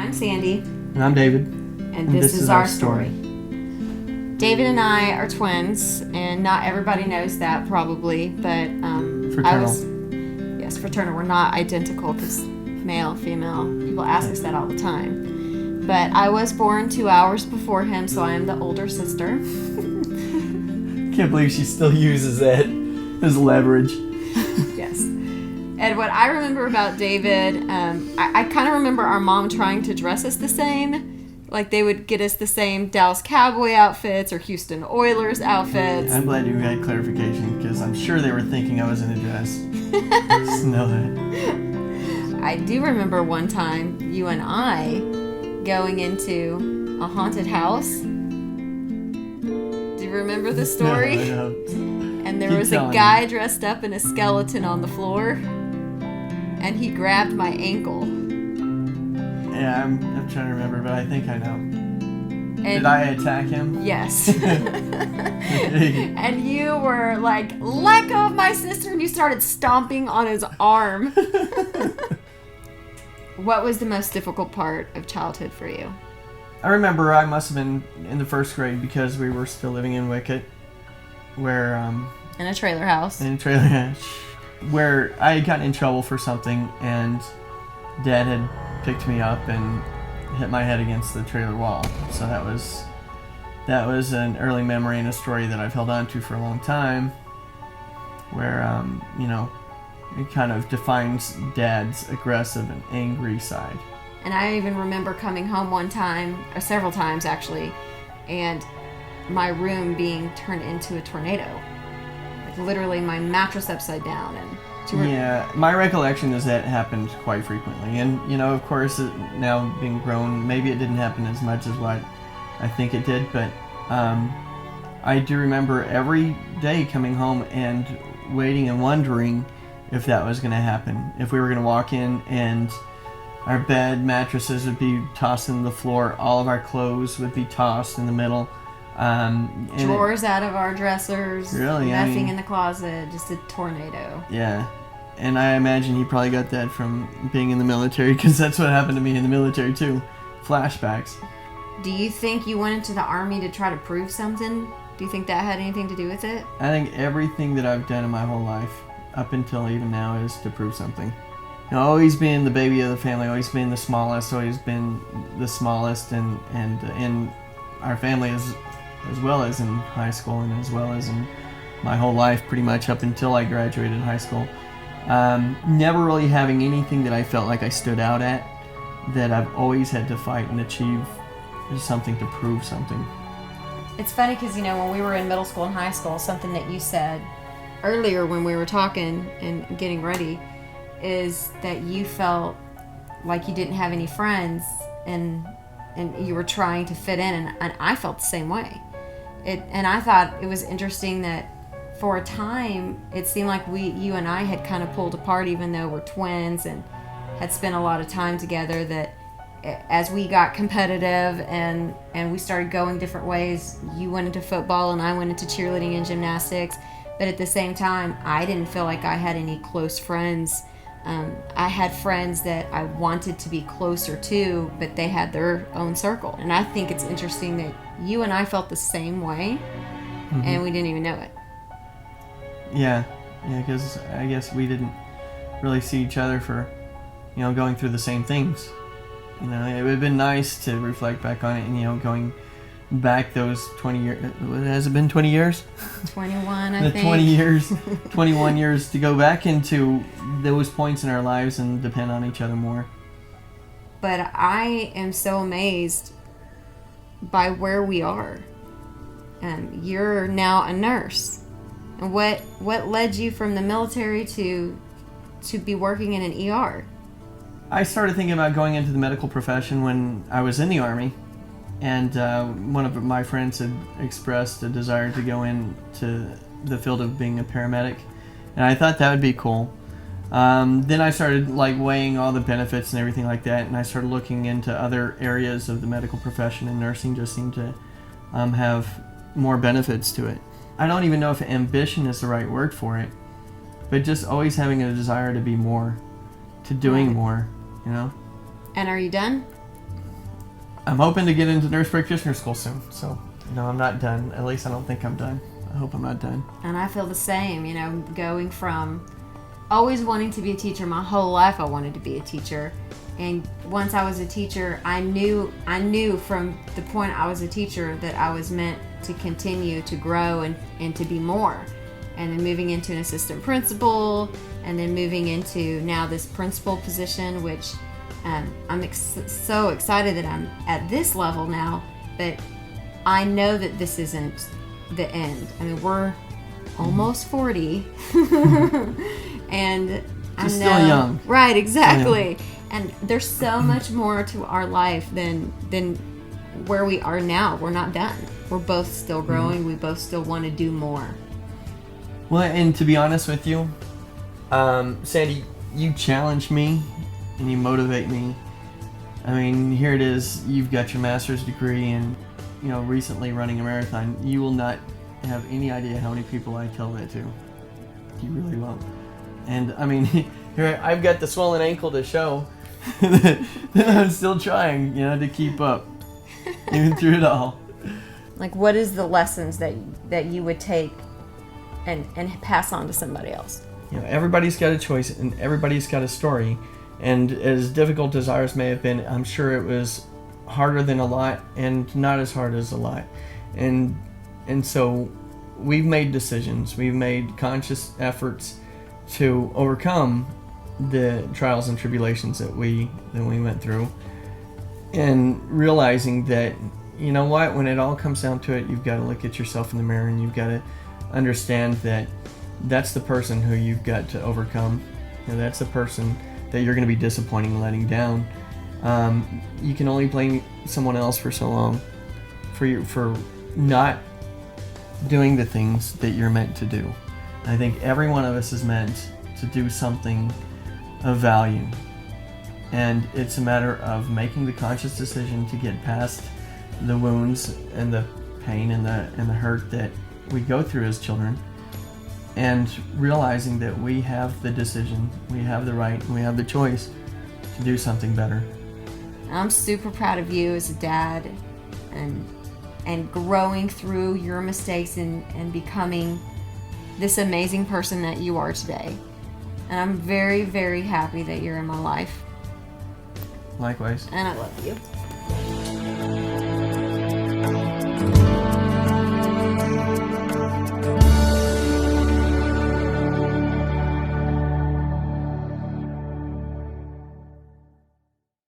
I'm Sandy. And I'm David. And this is our story. David and I are twins, and not everybody knows that probably, but Fraternal. Yes, fraternal. We're not identical because male, female, people ask us that all the time. But I was born 2 hours before him, so I am the older sister. Can't believe she still uses that as leverage. Yes. And what I remember about David, I kind of remember our mom trying to dress us the same. Like they would get us the same Dallas Cowboy outfits or Houston Oilers outfits. I'm glad you had clarification because I'm sure they were thinking I was in a dress. Just know that. I do remember one time you and I going into a haunted house. Do you remember the story? No. And there was a guy dressed up in a skeleton on the floor, and he grabbed my ankle. Yeah, I'm trying to remember, but I think I know. And did I attack him? Yes. And you were like, let go of my sister, and you started stomping on his arm. What was the most difficult part of childhood for you? I remember I must have been in the first grade because we were still living in Wickett, where in a trailer house. Where I had gotten in trouble for something, and Dad had picked me up and hit my head against the trailer wall. So that was an early memory and a story that I've held on to for a long time, where it kind of defines Dad's aggressive and angry side. And I even remember coming home one time, or several times actually, and my room being turned into a tornado. Like literally my mattress upside down. Yeah, my recollection is that happened quite frequently. And, of course, now being grown, maybe it didn't happen as much as what I think it did, but I do remember every day coming home and waiting and wondering if that was going to happen. If we were going to walk in and our bed mattresses would be tossed on the floor, all of our clothes would be tossed in the middle. Drawers out of our dressers, really, nothing in the closet, just a tornado. Yeah, and I imagine he probably got that from being in the military, because that's what happened to me in the military too. Flashbacks. Do you think you went into the Army to try to prove something? Do you think that had anything to do with it? I think everything that I've done in my whole life, up until even now, is to prove something. Always being the baby of the family, always being the smallest, always been the smallest, and in our family as well as in high school and as well as in my whole life, pretty much up until I graduated high school. Never really having anything that I felt like I stood out at, that I've always had to fight and achieve something to prove something. It's funny because, when we were in middle school and high school, something that you said earlier when we were talking and getting ready is that you felt like you didn't have any friends and you were trying to fit in, and I felt the same way. And I thought it was interesting that for a time it seemed like you and I had kind of pulled apart, even though we're twins and had spent a lot of time together, that as we got competitive and we started going different ways, you went into football and I went into cheerleading and gymnastics, but at the same time I didn't feel like I had any close friends. I had friends that I wanted to be closer to, but they had their own circle. And I think it's interesting that you and I felt the same way, and we didn't even know it. Yeah, because I guess we didn't really see each other for, going through the same things. It would have been nice to reflect back on it and, going back those 20 years. Has it been 20 years? 21, I think. 20 years, 21 years to go back into those points in our lives and depend on each other more. But I am so amazed by where we are. You're now a nurse. And what led you from the military to be working in an ER? I started thinking about going into the medical profession when I was in the Army. And one of my friends had expressed a desire to go into the field of being a paramedic, and I thought that would be cool. Then I started weighing all the benefits and everything like that, and I started looking into other areas of the medical profession, and nursing just seemed to have more benefits to it. I don't even know if ambition is the right word for it, but just always having a desire to be more, to doing more, And are you done? I'm hoping to get into nurse practitioner school soon. So, no, I'm not done. At least I don't think I'm done. I hope I'm not done. And I feel the same, going from always wanting to be a teacher. My whole life I wanted to be a teacher. And once I was a teacher, I knew from the point I was a teacher that I was meant to continue to grow and to be more. And then moving into an assistant principal, and then moving into now this principal position, which I'm so excited that I'm at this level now, but I know that this isn't the end. I mean, we're almost 40, and I know, still young. Right, exactly. And there's so much more to our life than where we are now. We're not done. We're both still growing. We both still want to do more. Well, and to be honest with you, Sandy, you challenge me and you motivate me. I mean, here it is. You've got your master's degree and, recently running a marathon. You will not have any idea how many people I tell that to. You really won't. And, I mean, here I've got the swollen ankle to show that I'm still trying, to keep up, even through it all. Like, what is the lessons that you would take and pass on to somebody else? Everybody's got a choice and everybody's got a story. And as difficult as ours may have been, I'm sure it was harder than a lot and not as hard as a lot. And so we've made decisions. We've made conscious efforts to overcome the trials and tribulations that we went through. And realizing that, when it all comes down to it, you've got to look at yourself in the mirror and you've got to understand that that's the person who you've got to overcome. That's the person that you're going to be disappointing and letting down. You can only blame someone else for so long for not doing the things that you're meant to do. I think every one of us is meant to do something of value, and it's a matter of making the conscious decision to get past the wounds and the pain and the hurt that we go through as children, and realizing that we have the decision, we have the right, and we have the choice to do something better. I'm super proud of you as a dad and growing through your mistakes and becoming this amazing person that you are today. And I'm very, very happy that you're in my life. Likewise. And I love you.